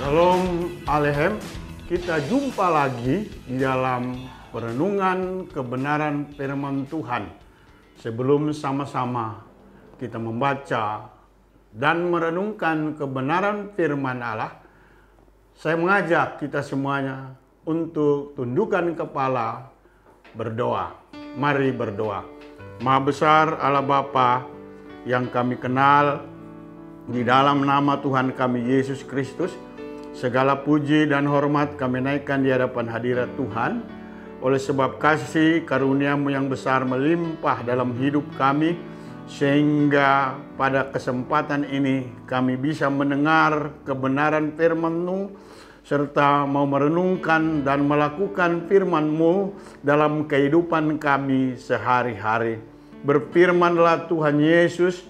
Shalom Alehem, kita jumpa lagi di dalam perenungan kebenaran firman Tuhan. Sebelum sama-sama kita membaca dan merenungkan kebenaran firman Allah, saya mengajak kita semuanya untuk tundukkan kepala, berdoa. Mari berdoa. Maha besar Allah Bapa yang kami kenal, di dalam nama Tuhan kami Yesus Kristus, segala puji dan hormat kami naikkan di hadapan hadirat Tuhan. Oleh sebab kasih karunia-Mu yang besar melimpah dalam hidup kami, sehingga pada kesempatan ini kami bisa mendengar kebenaran firman-Mu, serta mau merenungkan dan melakukan firman-Mu dalam kehidupan kami sehari-hari. Berfirmanlah Tuhan Yesus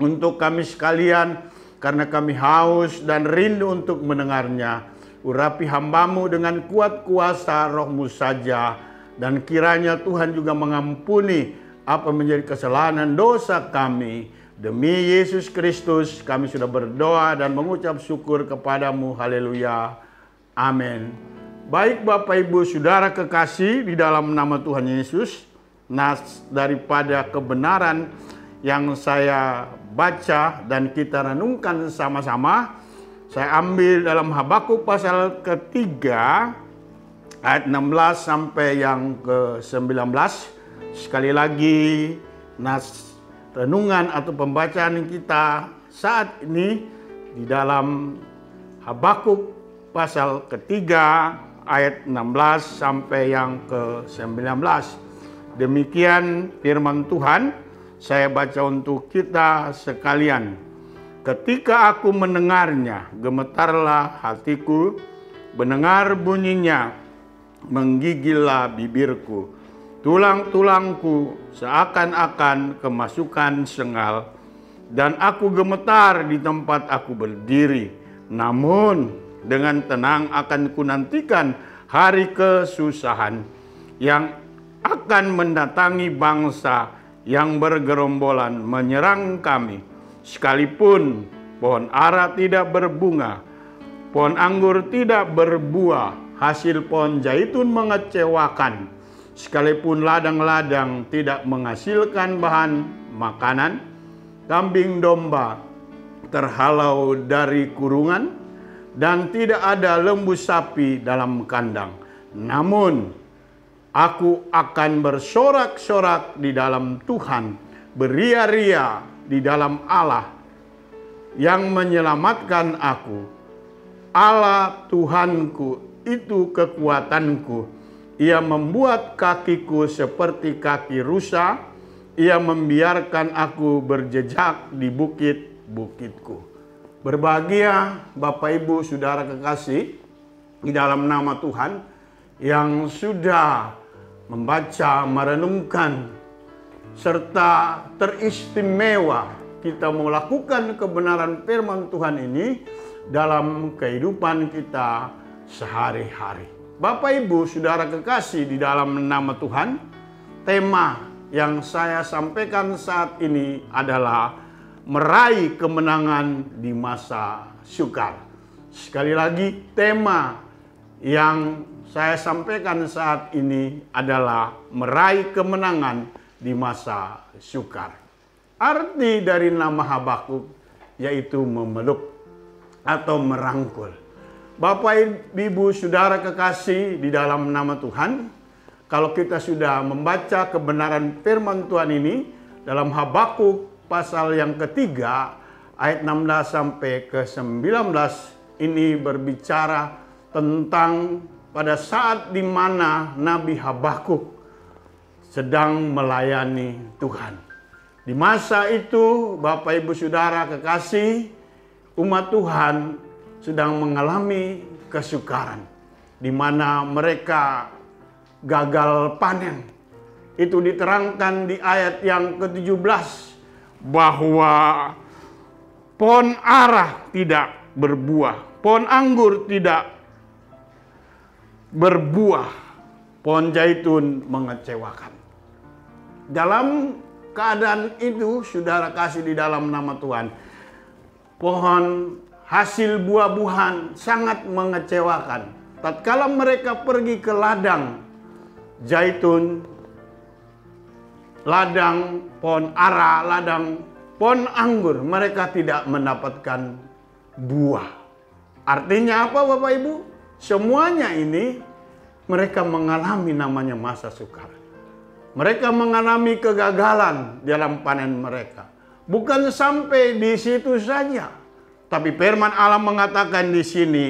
untuk kami sekalian, karena kami haus dan rindu untuk mendengarnya. Urapi hamba-Mu dengan kuat kuasa Roh-Mu saja, dan kiranya Tuhan juga mengampuni apa menjadi kesalahan dosa kami. Demi Yesus Kristus kami sudah berdoa dan mengucap syukur kepadamu. Haleluya. Amin. Baik Bapak Ibu Saudara kekasih di dalam nama Tuhan Yesus, nas daripada kebenaran yang saya baca dan kita renungkan sama-sama, saya ambil dalam Habakuk pasal ketiga ayat 16 sampai yang ke-19. Sekali lagi, nas renungan atau pembacaan kita saat ini di dalam Habakuk pasal ketiga ayat 16 sampai yang ke-19. Demikian firman Tuhan. Saya baca untuk kita sekalian. Ketika aku mendengarnya, gemetarlah hatiku, mendengar bunyinya, menggigillah bibirku. Tulang-tulangku seakan-akan kemasukan sengal, dan aku gemetar di tempat aku berdiri. Namun dengan tenang akan kunantikan hari kesusahan yang akan mendatangi bangsa yang bergerombolan menyerang kami. Sekalipun pohon ara tidak berbunga, pohon anggur tidak berbuah, hasil pohon zaitun mengecewakan. Sekalipun ladang-ladang tidak menghasilkan bahan makanan, kambing domba terhalau dari kurungan, dan tidak ada lembu sapi dalam kandang. Namun aku akan bersorak-sorak di dalam Tuhan, beria-ria di dalam Allah yang menyelamatkan aku. Allah Tuhanku itu kekuatanku. Ia membuat kakiku seperti kaki rusa. Ia membiarkan aku berjejak di bukit-bukitku. Berbahagia Bapak Ibu Saudara kekasih di dalam nama Tuhan yang sudah membaca, merenungkan, serta teristimewa kita melakukan kebenaran firman Tuhan ini dalam kehidupan kita sehari-hari. Bapak Ibu Saudara kekasih di dalam nama Tuhan, tema yang saya sampaikan saat ini adalah meraih kemenangan di masa sukar. Sekali lagi, tema yang saya sampaikan saat ini adalah meraih kemenangan di masa sukar. Arti dari nama Habakuk yaitu memeluk atau merangkul. Bapak Ibu Saudara kekasih di dalam nama Tuhan, kalau kita sudah membaca kebenaran firman Tuhan ini dalam Habakuk pasal yang ketiga ayat 16 sampai ke 19, ini berbicara tentang pada saat di mana Nabi Habakuk sedang melayani Tuhan. Di masa itu, Bapak Ibu Saudara kekasih, umat Tuhan sedang mengalami kesukaran, di mana mereka gagal panen. Itu diterangkan di ayat yang ke-17 bahwa pohon ara tidak berbuah, pohon anggur tidak berbuah, pohon zaitun mengecewakan. Dalam keadaan itu, saudara kasih di dalam nama Tuhan, pohon hasil buah-buahan sangat mengecewakan. Tatkala mereka pergi ke ladang zaitun, ladang pohon ara, ladang pohon anggur, mereka tidak mendapatkan buah. Artinya apa Bapak Ibu? Semuanya ini mereka mengalami namanya masa sukar. Mereka mengalami kegagalan dalam panen mereka. Bukan sampai di situ saja, tapi firman Allah mengatakan di sini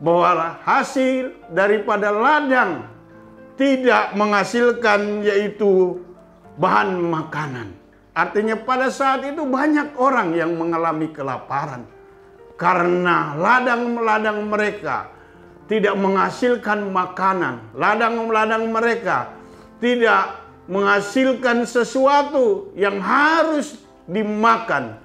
bahwa hasil daripada ladang tidak menghasilkan yaitu bahan makanan. Artinya pada saat itu banyak orang yang mengalami kelaparan karena ladang-ladang mereka tidak menghasilkan makanan. Ladang-ladang mereka tidak menghasilkan sesuatu yang harus dimakan,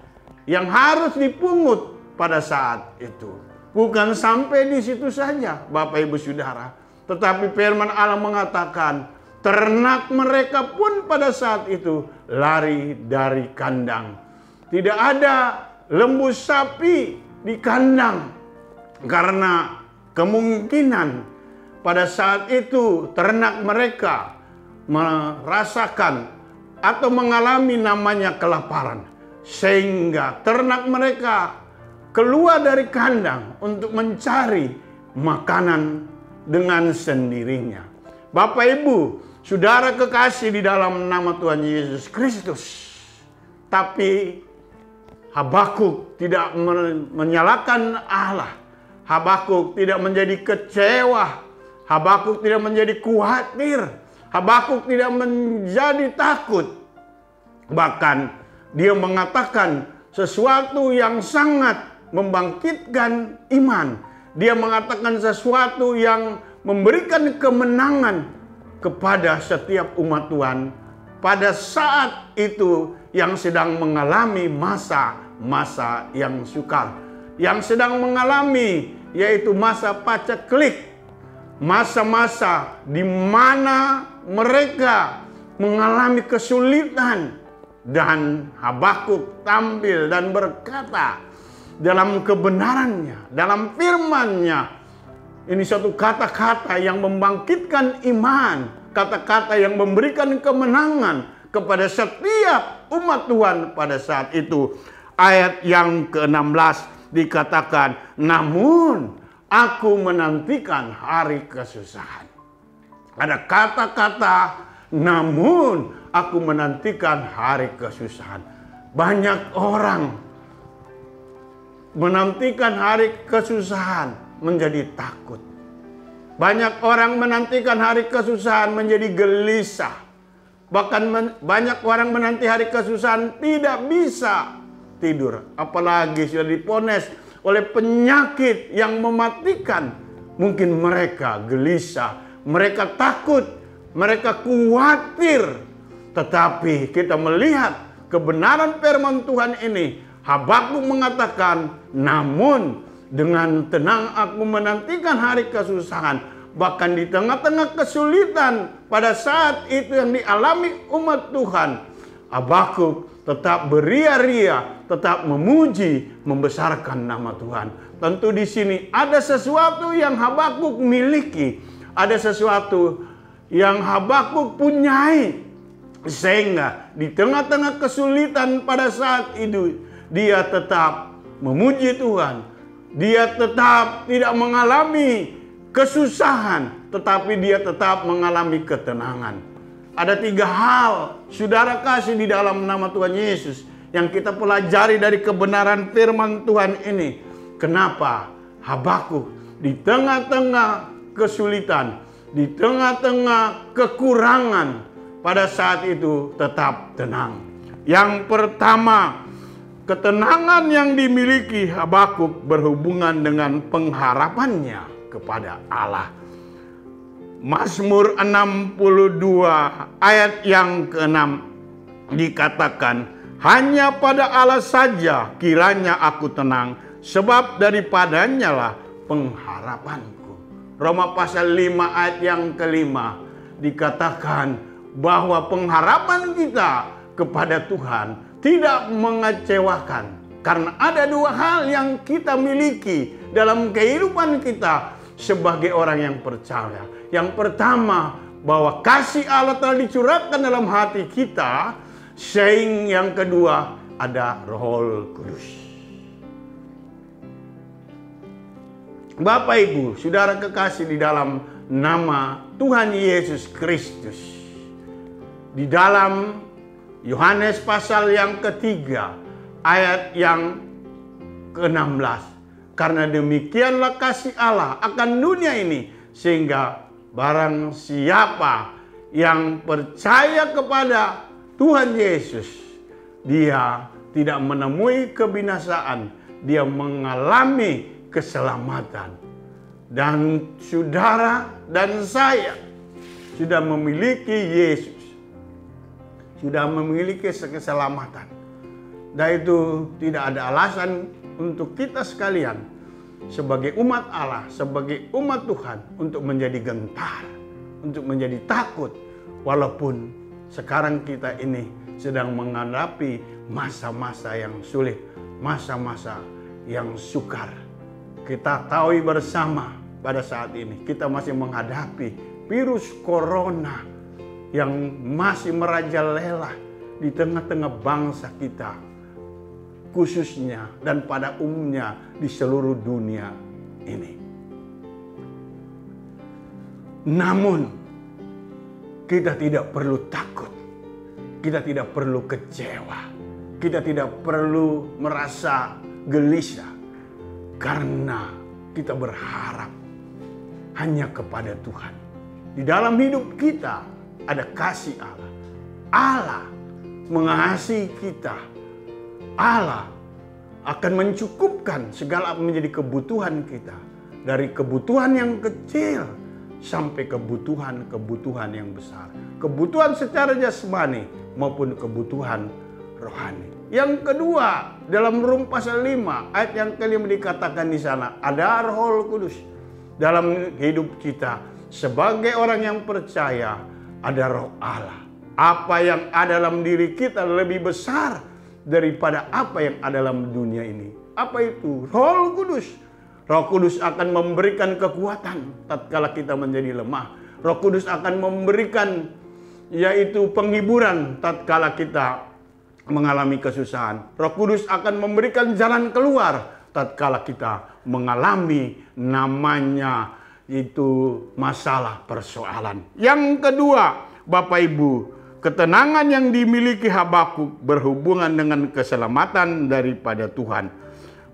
yang harus dipungut pada saat itu. Bukan sampai di situ saja Bapak Ibu Saudara, tetapi firman Allah mengatakan ternak mereka pun pada saat itu lari dari kandang. Tidak ada lembu sapi di kandang karena kemungkinan pada saat itu ternak mereka merasakan atau mengalami namanya kelaparan, sehingga ternak mereka keluar dari kandang untuk mencari makanan dengan sendirinya. Bapak Ibu, Saudara kekasih di dalam nama Tuhan Yesus Kristus. Tapi Habakuk tidak menyalahkan Allah. Habakuk tidak menjadi kecewa. Habakuk tidak menjadi khawatir. Habakuk tidak menjadi takut. Bahkan dia mengatakan sesuatu yang sangat membangkitkan iman. Dia mengatakan sesuatu yang memberikan kemenangan kepada setiap umat Tuhan pada saat itu yang sedang mengalami masa-masa yang sukar, yang sedang mengalami yaitu masa paceklik, masa-masa di mana mereka mengalami kesulitan. Dan Habakuk tampil dan berkata dalam kebenarannya, dalam firman-Nya, ini suatu kata-kata yang membangkitkan iman, kata-kata yang memberikan kemenangan kepada setiap umat Tuhan pada saat itu. Ayat yang ke-16 dikatakan, namun aku menantikan hari kesusahan. Ada kata-kata namun aku menantikan hari kesusahan. Banyak orang menantikan hari kesusahan menjadi takut. Banyak orang menantikan hari kesusahan menjadi gelisah. Bahkan banyak orang menanti hari kesusahan tidak bisa tidur. Apalagi sudah dipones oleh penyakit yang mematikan. Mungkin mereka gelisah, mereka takut, mereka khawatir. Tetapi kita melihat kebenaran firman Tuhan ini. Habakuk mengatakan, namun dengan tenang aku menantikan hari kesusahan. Bahkan di tengah-tengah kesulitan pada saat itu yang dialami umat Tuhan, Habakuk tetap beria-ria, tetap memuji, membesarkan nama Tuhan. Tentu di sini ada sesuatu yang Habakuk miliki, ada sesuatu yang Habakuk punyai, sehingga di tengah-tengah kesulitan pada saat itu dia tetap memuji Tuhan. Dia tetap tidak mengalami kesusahan, tetapi dia tetap mengalami ketenangan. Ada 3 hal, saudara kasih, di dalam nama Tuhan Yesus yang kita pelajari dari kebenaran firman Tuhan ini. Kenapa Habakuk di tengah-tengah kesulitan, di tengah-tengah kekurangan, pada saat itu tetap tenang. Yang pertama, ketenangan yang dimiliki Habakuk berhubungan dengan pengharapannya kepada Allah. Mazmur 62 ayat yang ke-6 dikatakan, hanya pada Allah saja kiranya aku tenang, sebab daripadanya lah pengharapanku. Roma pasal 5 ayat yang ke-5 dikatakan bahwa pengharapan kita kepada Tuhan tidak mengecewakan. Karena ada dua hal yang kita miliki dalam kehidupan kita sebagai orang yang percaya. Yang pertama, bahwa kasih Allah telah dicurahkan dalam hati kita. Sehingga yang kedua, ada Roh Kudus. Bapak Ibu, saudara kekasih di dalam nama Tuhan Yesus Kristus. Di dalam Yohanes pasal yang ketiga, ayat yang ke-16. Karena demikianlah kasih Allah akan dunia ini, sehingga barang siapa yang percaya kepada Tuhan Yesus, dia tidak menemui kebinasaan, dia mengalami keselamatan. Dan saudara dan saya sudah memiliki Yesus, sudah memiliki keselamatan. Dan itu tidak ada alasan untuk kita sekalian sebagai umat Allah, sebagai umat Tuhan untuk menjadi gentar, untuk menjadi takut. Walaupun sekarang kita ini sedang menghadapi masa-masa yang sulit, masa-masa yang sukar. Kita tahu bersama pada saat ini kita masih menghadapi virus corona yang masih merajalela di tengah-tengah bangsa kita, khususnya dan pada umumnya di seluruh dunia ini. Namun kita tidak perlu takut, kita tidak perlu kecewa, kita tidak perlu merasa gelisah, karena kita berharap hanya kepada Tuhan. Di dalam hidup kita ada kasih Allah. Allah mengasihi kita. Allah akan mencukupkan segala menjadi kebutuhan kita. Dari kebutuhan yang kecil sampai kebutuhan yang besar. Kebutuhan secara jasmani maupun kebutuhan rohani. Yang kedua, dalam Rum pasal 5 ayat yang kelima dikatakan di sana ada Roh Kudus dalam hidup kita. Sebagai orang yang percaya ada Roh Allah. Apa yang ada dalam diri kita lebih besar daripada apa yang ada dalam dunia ini. Apa itu? Roh Kudus. Roh Kudus akan memberikan kekuatan tatkala kita menjadi lemah. Roh Kudus akan memberikan yaitu penghiburan tatkala kita mengalami kesusahan. Roh Kudus akan memberikan jalan keluar tatkala kita mengalami namanya itu masalah persoalan. Yang kedua, Bapak Ibu, ketenangan yang dimiliki Habakuk berhubungan dengan keselamatan daripada Tuhan.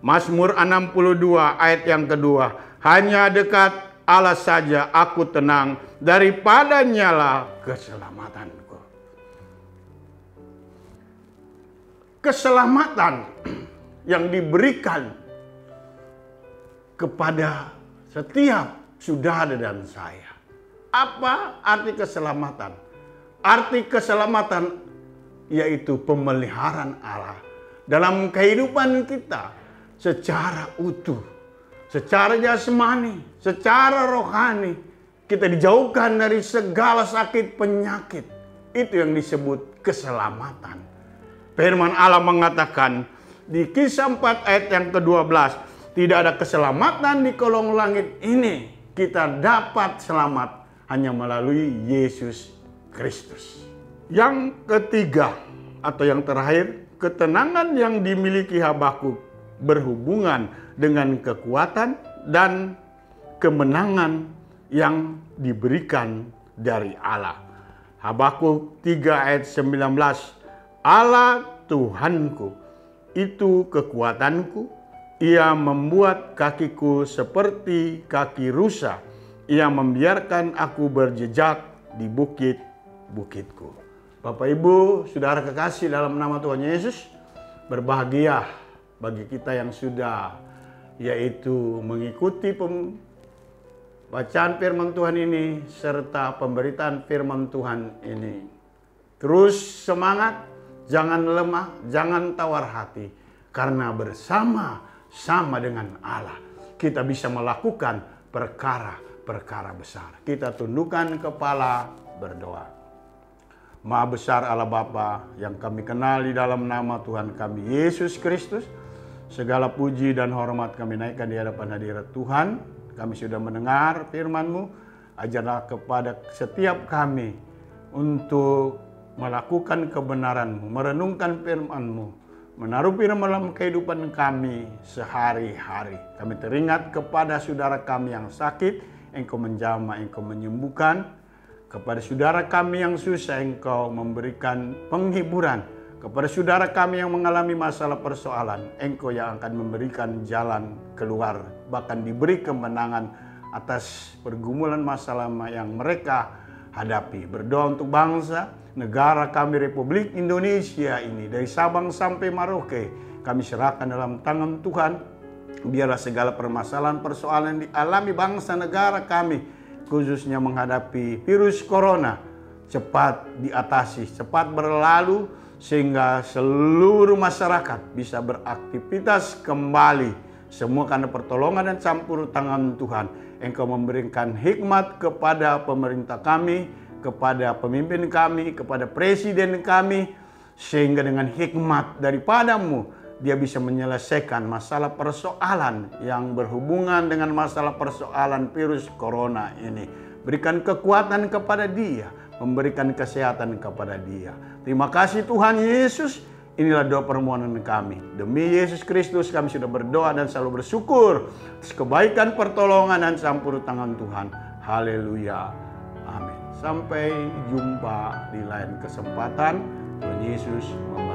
Mazmur 62 ayat yang kedua, hanya dekat Allah saja aku tenang, daripadanya lah keselamatanku. Keselamatan yang diberikan kepada setiap saudara dan saya. Apa arti keselamatan? Arti keselamatan yaitu pemeliharaan Allah dalam kehidupan kita secara utuh, secara jasmani, secara rohani. Kita dijauhkan dari segala sakit penyakit. Itu yang disebut keselamatan. Firman Allah mengatakan di Kisah 4 ayat yang ke-12, tidak ada keselamatan di kolong langit ini. Kita dapat selamat hanya melalui Yesus Kristus. Yang ketiga atau yang terakhir, ketenangan yang dimiliki Habakuk berhubungan dengan kekuatan dan kemenangan yang diberikan dari Allah. Habakuk 3 ayat 19, Allah Tuhanku itu kekuatanku, Ia membuat kakiku seperti kaki rusa, Ia membiarkan aku berjejak di bukit-bukitku. Bapak Ibu, saudara kekasih dalam nama Tuhan Yesus, berbahagia bagi kita yang sudah yaitu mengikuti bacaan firman Tuhan ini serta pemberitaan firman Tuhan ini. Terus semangat, jangan lemah, jangan tawar hati, karena bersama-sama dengan Allah kita bisa melakukan perkara-perkara besar. Kita tundukkan kepala, berdoa. Maha besar Allah Bapa yang kami kenal di dalam nama Tuhan kami Yesus Kristus, Segala puji dan hormat kami naikkan di hadapan hadirat Tuhan. Kami sudah mendengar firman-Mu. Ajarlah kepada setiap kami untuk melakukan kebenaran-Mu, merenungkan firman-Mu, menaruh firman dalam kehidupan kami sehari-hari. Kami teringat kepada saudara kami yang sakit, Engkau menjamah, Engkau menyembuhkan. Kepada saudara kami yang susah, Engkau memberikan penghiburan. Kepada saudara kami yang mengalami masalah persoalan, Engkau yang akan memberikan jalan keluar, bahkan diberi kemenangan atas pergumulan masalah yang mereka hadapi. Berdoa untuk bangsa, negara kami Republik Indonesia ini, dari Sabang sampai Merauke, kami serahkan dalam tangan Tuhan. Biarlah segala permasalahan persoalan yang dialami bangsa negara kami, khususnya menghadapi virus corona, cepat diatasi, cepat berlalu, sehingga seluruh masyarakat bisa beraktivitas kembali. Semua karena pertolongan dan campur tangan Tuhan. Engkau memberikan hikmat kepada pemerintah kami, kepada pemimpin kami, kepada presiden kami, sehingga dengan hikmat daripada-Mu dia bisa menyelesaikan masalah persoalan yang berhubungan dengan masalah persoalan virus corona ini. Berikan kekuatan kepada dia, memberikan kesehatan kepada dia. Terima kasih Tuhan Yesus. Inilah doa permohonan kami. Demi Yesus Kristus kami sudah berdoa dan selalu bersyukur atas kebaikan, pertolongan, dan campur tangan Tuhan. Haleluya. Amin. Sampai jumpa di lain kesempatan. Tuhan Yesus memberkati.